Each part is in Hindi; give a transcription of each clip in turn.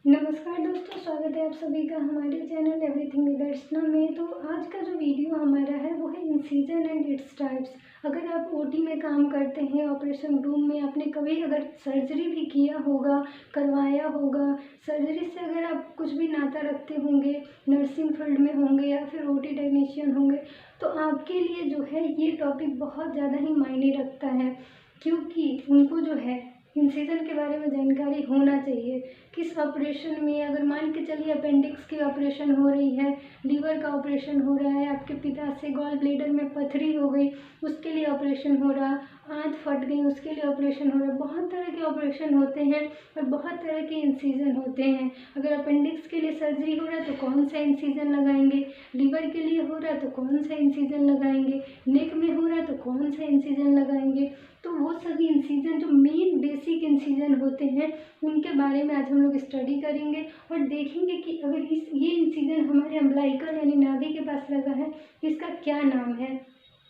नमस्कार दोस्तों, स्वागत है आप सभी का हमारे चैनल एवरीथिंग विद अर्चना में। तो आज का जो वीडियो हमारा है वो है इंसिजन एंड इट्स टाइप्स। अगर आप ओटी में काम करते हैं, ऑपरेशन रूम में आपने कभी अगर सर्जरी भी किया होगा, करवाया होगा, सर्जरी से अगर आप कुछ भी नाता रखते होंगे, नर्सिंग फील्ड में होंगे या फिर ओटी टेक्नीशियन होंगे, तो आपके लिए जो है ये टॉपिक बहुत ज़्यादा ही मायने रखता है, क्योंकि उनको जो है इंसिजन के बारे में जानकारी होना चाहिए। किस ऑपरेशन में, अगर मान के चलिए अपेंडिक्स की ऑपरेशन हो रही है, लीवर का ऑपरेशन हो रहा है, आपके पिता से गॉल ब्लैडर में पथरी हो गई उसके लिए ऑपरेशन हो रहा, आंत फट गई उसके लिए ऑपरेशन हो रहा, बहुत तरह के ऑपरेशन होते हैं और बहुत तरह के इंसिजन होते हैं। अगर अपेंडिक्स के लिए सर्जरी हो रहा है तो कौन सा इंसिजन लगाएंगे, लीवर के लिए हो रहा है तो कौन सा इंसिजन लगाएंगे, नेक में हो रहा है तो कौन सा इंसिजन लगाएंगे। तो वो सभी इंसिजन जो मेन बेसिक इंसिजन होते हैं उनके बारे में आज हम लोग स्टडी करेंगे और देखेंगे कि अगर ये इंसिजन हमारे अम्बिलिकल यानी नाभि के पास लगा है, इसका क्या नाम है,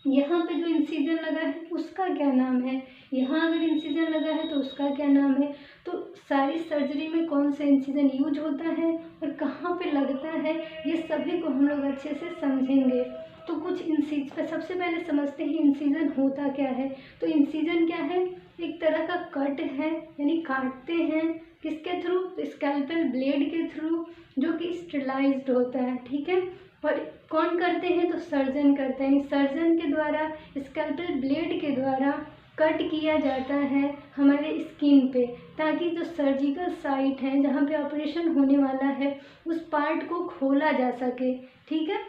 यहाँ पे जो इंसिजन लगा है उसका क्या नाम है, यहाँ अगर इंसिजन लगा है तो उसका क्या नाम है। तो सारी सर्जरी में कौन सा इंसिजन यूज होता है और कहाँ पे लगता है, ये सभी को हम लोग अच्छे से समझेंगे। तो कुछ इंसिजन सबसे पहले समझते हैं इंसिजन होता क्या है। तो इंसिजन क्या है, एक तरह का कट है, यानी काटते हैं किसके थ्रू, स्कैल्पेल ब्लेड के थ्रू, जो कि स्टेरिलाइज्ड होता है। ठीक है, और कौन करते हैं तो सर्जन करते हैं, सर्जन के द्वारा स्कैल्पेल ब्लेड के द्वारा कट किया जाता है हमारे स्किन पे, ताकि जो सर्जिकल साइट है जहाँ पे ऑपरेशन होने वाला है उस पार्ट को खोला जा सके। ठीक है,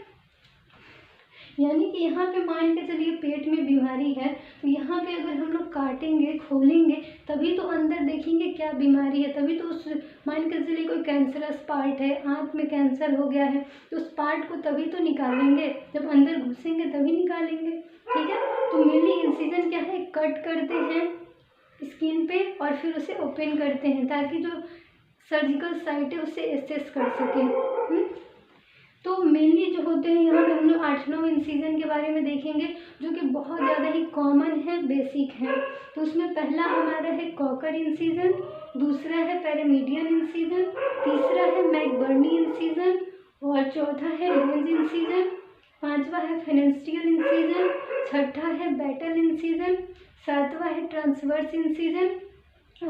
यानी कि यहाँ पे मान के चलिए पेट में बीमारी है तो यहाँ पे अगर हम लोग काटेंगे, खोलेंगे, तभी तो अंदर देखेंगे क्या बीमारी है, तभी तो उस मान के चलिए कोई कैंसरस पार्ट है, आंत में कैंसर हो गया है तो उस पार्ट को तभी तो निकालेंगे, जब अंदर घुसेंगे तभी निकालेंगे। ठीक है, तो मेनली इंसिजन क्या है, कट करते हैं स्किन पे और फिर उसे ओपन करते हैं ताकि जो सर्जिकल साइट है उसे एसेस कर सकें। तो मेनली जो होते हैं यहाँ पे हम लोग 8-9 इंसिजन के बारे में देखेंगे जो कि बहुत ज़्यादा ही कॉमन है, बेसिक है। तो उसमें पहला हमारा है कॉकर इंसिजन, दूसरा है पैरामीडियन इंसिजन, तीसरा है मैकबर्नी इंसिजन और चौथा है रेंज इंसिजन, पांचवा है फेनेस्ट्रियल इंसिजन, छठा है बैटल इंसिजन, सातवां है ट्रांसवर्स इंसिजन,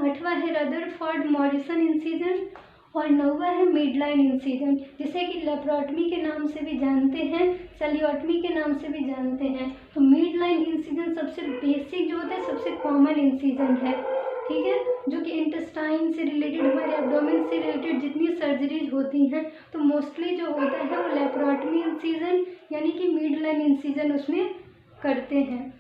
आठवां है रदरफोर्ड मॉरिसन इंसिजन और नौवा है मिडलाइन इंसिजन, जिसे कि लेप्रोटमी के नाम से भी जानते हैं, सेलियोटमी के नाम से भी जानते हैं। तो मिडलाइन इंसिजन सबसे बेसिक जो होता है, सबसे कॉमन इंसिजन है। ठीक है, जो कि इंटेस्टाइन से रिलेटेड, हमारे एब्डोमेन से रिलेटेड जितनी सर्जरीज होती हैं तो मोस्टली जो होता है वो लेप्रोटमी इंसिजन यानी कि मिडलाइन इंसिजन उसमें करते हैं।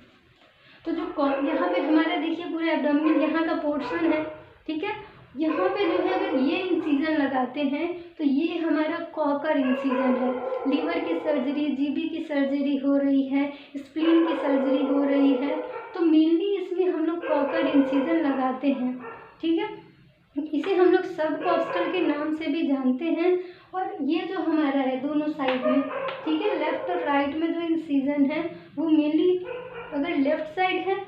तो जो यहाँ पे हमारा देखिए पूरा एब्डोमेन यहाँ का पोर्शन है। ठीक है, यहाँ पे जो है अगर ये इंसिजन लगाते हैं तो ये हमारा कॉकर इंसिजन है। लीवर की सर्जरी, जीबी की सर्जरी हो रही है, स्प्लीन की सर्जरी हो रही है, तो मेनली इसमें हम लोग कॉकर इंसिजन लगाते हैं। ठीक है, इसे हम लोग सब कॉस्टल के नाम से भी जानते हैं। और ये जो हमारा है दोनों साइड में, ठीक है, लेफ्ट और राइट में जो इंसिजन है वो मेनली अगर लेफ्ट साइड है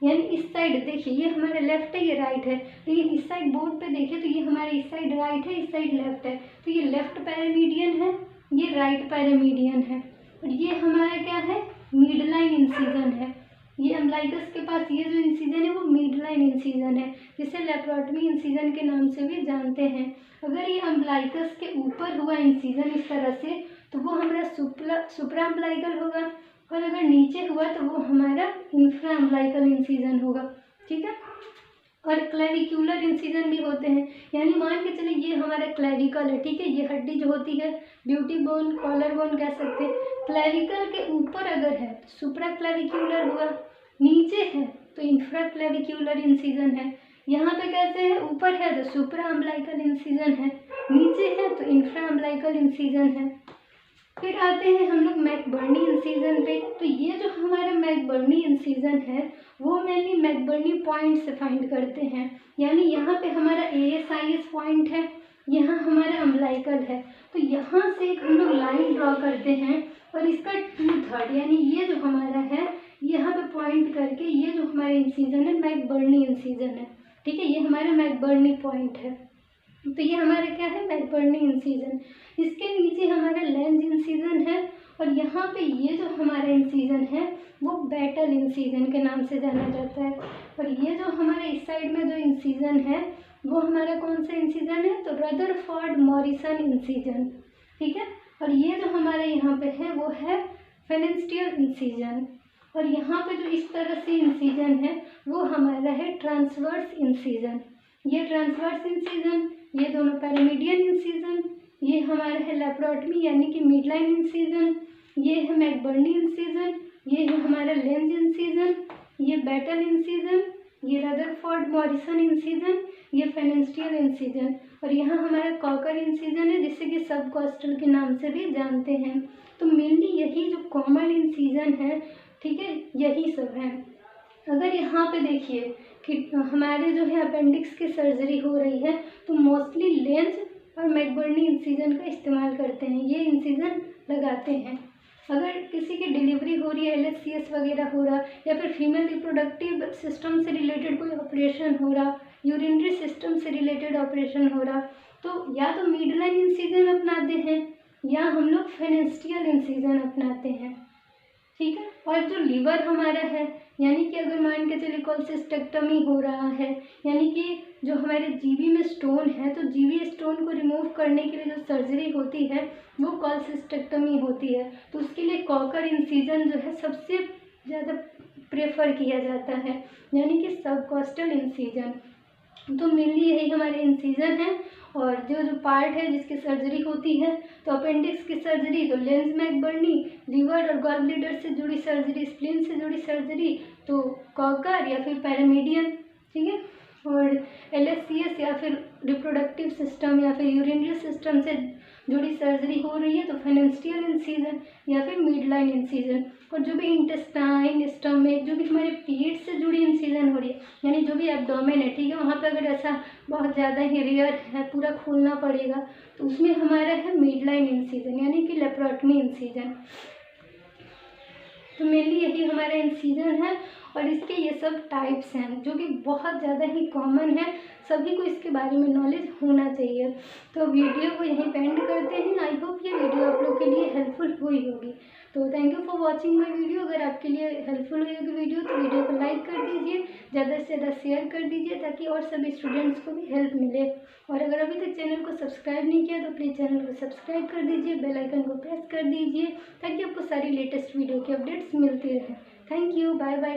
यानी इस साइड देखिए ये हमारा लेफ्ट है, ये राइट है, लेकिन इस साइड बोर्ड पे देखिए तो ये हमारे इस साइड राइट है, इस साइड लेफ्ट है, तो ये लेफ्ट पैरामीडियन है, ये राइट पैरामीडियन है और ये हमारा क्या है, मिडलाइन इंसिजन है। ये अम्बिलिकस के पास ये जो इंसिजन है वो मिडलाइन इंसिजन है, जिसे लेप्रोटमी इंसिजन के नाम से भी जानते हैं। अगर ये अम्बिलिकस के ऊपर हुआ इंसिजन इस तरह से तो वो हमारा सुप्रा अम्बिलिकल होगा, और अगर नीचे हुआ तो वो हमारा इंफ्रा अम्बिलिकल इंसिजन होगा। ठीक है, और क्लेविक्यूलर इंसिजन भी होते हैं, यानी मान के चलिए ये हमारा क्लेविकल है। ठीक है, ये हड्डी जो होती है ब्यूटी बोन, कॉलर बोन कह सकते हैं, क्लेविकल के ऊपर अगर है तो सुप्रा क्लेविक्यूलर हुआ, नीचे है तो इंफ्रा क्लेविक्यूलर इंसिजन है। यहाँ पे कैसे है, ऊपर है तो सुप्रा अम्बिलिकल इंसिजन है, नीचे है तो इंफ्रा अम्बिलिकल इंसिजन है। फिर आते हैं हम लोग मैकबर्नी इंसिजन पे। तो ये जो हमारा मैकबर्नी इंसिजन है वो मेनली मैकबर्नी पॉइंट से फाइंड करते हैं, यानी यहाँ पे हमारा ASIS पॉइंट है, यहाँ हमारा अम्बिलिकल है, तो यहाँ से एक हम लोग लाइन ड्रॉ करते हैं और इसका 2/3 यानी ये जो हमारा है यहाँ पे पॉइंट करके ये जो हमारा इंसिजन है मैकबर्नी इंसिजन है। ठीक है, ये हमारा मैकबर्नी पॉइंट है। तो ये हमारा क्या है, मैकबर्नी इंसिजन। इसके नीचे हमारा लेंज इंसिजन है, और यहाँ पे ये जो हमारा इंसिजन है वो बैटल इंसिजन के नाम से जाना जाता है। और ये जो हमारे इस साइड में जो इंसिजन है वो हमारा कौन सा इंसिजन है, तो रदरफोर्ड मॉरिसन इंसिजन, ठीक है। और ये जो हमारे यहाँ पे है वो है फेनेस्ट्रियल इंसिजन। और यहाँ पे जो इस तरह से इंसिजन है वो हमारा है ट्रांसवर्स इंसिजन। ये ट्रांसवर्स इंसिजन, ये दोनों पैरामीडियन इंसिजन, ये हमारा है लेप्रोटमी यानी कि मिड लाइन इंसिजन, ये है मैकबर्नी इंसिजन, ये है हमारा लेंज इंसिजन, ये बैटल इंसिजन, ये रदरफोर्ड मॉरिसन इंसिजन, ये फेनेस्ट्रियल इंसिजन। और यहाँ हमारा कॉकर इंसिजन है जिसे कि सब कॉस्टल के नाम से भी जानते हैं। तो मेनली यही जो कॉमन इंसिजन है, ठीक है, यही सब है। अगर यहाँ पे देखिए कि हमारे जो है अपेंडिक्स की सर्जरी हो रही है तो मोस्टली लेंज और मैकबर्नी इंसिजन का इस्तेमाल करते हैं, ये इंसिजन लगाते हैं। अगर किसी की डिलीवरी हो रही है, LHCS वगैरह हो रहा, या फिर फीमेल रिप्रोडक्टिव सिस्टम से रिलेटेड कोई ऑपरेशन हो रहा, यूरिनरी सिस्टम से रिलेटेड ऑपरेशन हो रहा, तो या तो मिड लाइन इंसिजन अपनाते हैं या हम लोग फेनेस्ट्रियल इंसिजन अपनाते हैं, ठीक है। और जो लीवर हमारा है, यानी कि अगर मान के चलिए कोलसिस्टेक्टमी हो रहा है, यानी कि जो हमारे जीबी में स्टोन है, तो जीबी स्टोन को रिमूव करने के लिए जो सर्जरी होती है वो कोलसिस्टेक्टमी होती है। तो उसके लिए कॉकर इंसिजन जो है सबसे ज़्यादा प्रेफर किया जाता है, यानी कि सबकॉस्टल इंसिजन। तो मेनली यही हमारे इंसिजन है। और जो पार्ट है जिसकी सर्जरी होती है, तो अपेंडिक्स की सर्जरी तो लेंज मैकबर्नी, लीवर और गॉल ब्लैडर से जुड़ी सर्जरी, स्प्लीन से जुड़ी सर्जरी तो कॉकर या फिर पैरामीडियन, ठीक है। और LHCS या फिर रिप्रोडक्टिव सिस्टम या फिर यूरिनरी सिस्टम से जुड़ी सर्जरी हो रही है तो फेनेस्ट्रियल इंसिजन या फिर मिड लाइन इंसिजन। और जो भी इंटेस्टाइन, स्टमक, जो भी हमारे पेट से जुड़ी इंसिजन हो रही है, यानी जो भी एब्डोमेन है, ठीक है, वहाँ पे अगर ऐसा बहुत ज़्यादा ही रेयर है, पूरा खोलना पड़ेगा, तो उसमें हमारा है मिड लाइन इंसिजन यानी कि लेप्रोटमी इंसिजन। तो मेनली यही हमारा इंसिजन है। और इसके ये सब टाइप्स हैं जो कि बहुत ज़्यादा ही कॉमन है, सभी को इसके बारे में नॉलेज होना चाहिए। तो वीडियो को यहीं पे एंड करते हैं। आई होप ये वीडियो आप लोग के लिए हेल्पफुल हुई होगी। तो thank you for watching my video. अगर आपके लिए हेल्पफुल हुई होगी वीडियो तो वीडियो को लाइक कर दीजिए, ज़्यादा से ज़्यादा शेयर कर दीजिए ताकि और सभी स्टूडेंट्स को भी हेल्प मिले। और अगर अभी तक चैनल को सब्सक्राइब नहीं किया तो प्लीज़ चैनल को सब्सक्राइब कर दीजिए, बेल आइकन को प्रेस कर दीजिए ताकि आपको सारी लेटेस्ट वीडियो की अपडेट्स मिलती रहें। Thank you, bye bye.